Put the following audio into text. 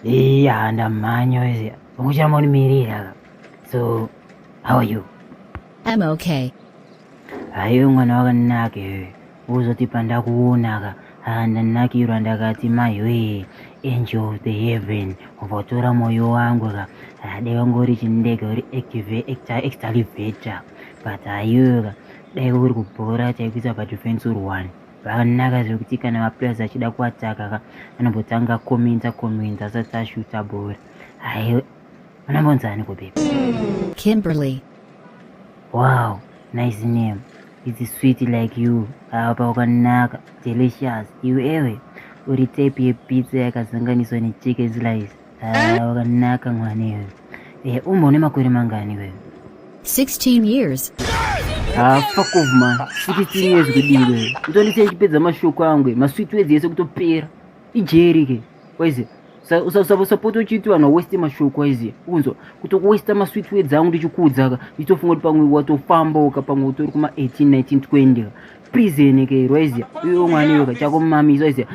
Yeah, ndamanyo izi. Unguchamoni mirira. So, how are you? I'm okay. Ayo mwana wakanake. Uzotipanda kuonaka. Ndanakirwa ndakati maiwe. Angel of the heaven. Uvotora moyo wangu ka. Dai wangori chindege uri extravita. But ayo dai uri kubhora chaikuisa padefense uri 1. Vakanaka zvekuti kana maplayers achida kuataka anombotanga komenza asati ashuta bhora. Ayo unambonzani kubaby? Kimberly. Wow, nice name. It's sweet like you. Apa wakanaka, delicious. Iwe uri type yepizza yakazanganiswa nechicken slice. Wakanaka mwanewe. Umbone makore mangani wewe? 16 years. Fuck off man. 16 years kudile. Utolise chipedza mashoko angu, masweet words yese kutopera. Ijeri ke. Waize. Support uchiti vanhu waste mashoko aizi. Unzo kutokuwaste masweet words angu ndichikuudzaka. Nditofunga kuti pamwe watofamba uka pamwe utori kuma 18 19 20. Prison ke rwaizi. Uyo mwana yoka chako mami rwaizi.